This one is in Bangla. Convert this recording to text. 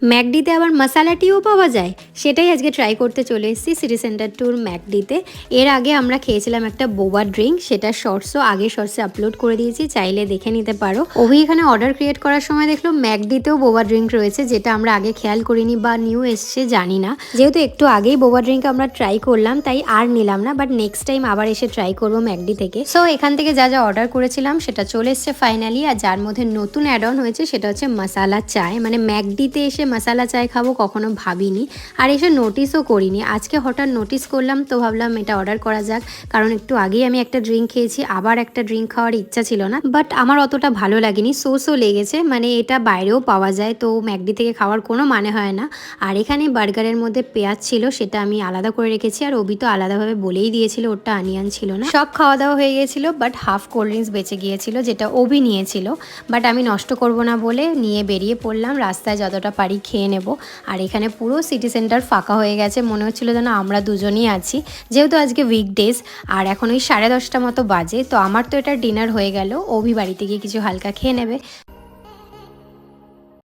ম্যাকডিতে আবার মশালা টিও পাওয়া যায়, সেটাই আজকে ট্রাই করতে চলে এসেছি সিটি সেন্টার টুর ম্যাকডিতে। এর আগে আমরা খেয়েছিলাম একটা বোবা ড্রিঙ্ক, সেটা শর্টসও আগে শর্টসে আপলোড করে দিয়েছি, চাইলে দেখে নিতে পারো। অভি এখানে অর্ডার ক্রিয়েট করার সময় দেখলো ম্যাকডিতেও বোবা ড্রিঙ্ক রয়েছে, যেটা আমরা আগে খেয়াল করিনি বা নিউ এসছে জানি না। যেহেতু একটু আগেই বোবা ড্রিঙ্ক আমরা ট্রাই করলাম তাই আর নিলাম না, বাট নেক্সট টাইম আবার এসে ট্রাই করবো ম্যাকডি থেকে। সো এখান থেকে যা যা অর্ডার করেছিলাম সেটা চলে এসছে ফাইনালি, আর যার মধ্যে নতুন অ্যাড অন হয়েছে সেটা হচ্ছে মশালা চায়। মানে ম্যাকডিতে এসে মশালা চায় খাবো কখনো ভাবিনি, আর এসে নোটিসও করিনি। আজকে হঠাৎ নোটিস করলাম তো ভাবলাম এটা অর্ডার করা যাক, কারণ একটু আগেই আমি একটা ড্রিঙ্ক খেয়েছি, আবার একটা ড্রিঙ্ক খাওয়ার ইচ্ছা ছিল না, বাট আমার অতটা ভালো লাগেনি, সোসও লেগেছে। মানে এটা বাইরেও পাওয়া যায়, তো ম্যাকডি থেকে খাওয়ার কোনো মানে হয় না। আর এখানে বার্গারের মধ্যে পেঁয়াজ ছিল, সেটা আমি আলাদা করে রেখেছি, আর অবি তো আলাদাভাবে বলেই দিয়েছিল ওটা অনিয়ন ছিল না। সব খাওয়া দাওয়া হয়ে গিয়েছিল, বাট হাফ কোল্ড ড্রিঙ্কস বেঁচে গিয়েছিল, যেটা অবি নিয়েছিল, বাট আমি নষ্ট করব না বলে নিয়ে বেরিয়ে পড়লাম। রাস্তায় যতটা পারি খেয়ে নেব। আর এখানে পুরো সিটি সেন্টার ফাঁকা হয়ে গেছে, মনে হচ্ছিল যেন আমরা দুজনই আছি, যেহেতু আজকে উইকডেজ। আর এখন ওই 10:30 মতো বাজে, তো আমার তো এটা ডিনার হয়ে গেল, অভি বাড়িতে গিয়ে কিছু হালকা খেয়ে নেবে।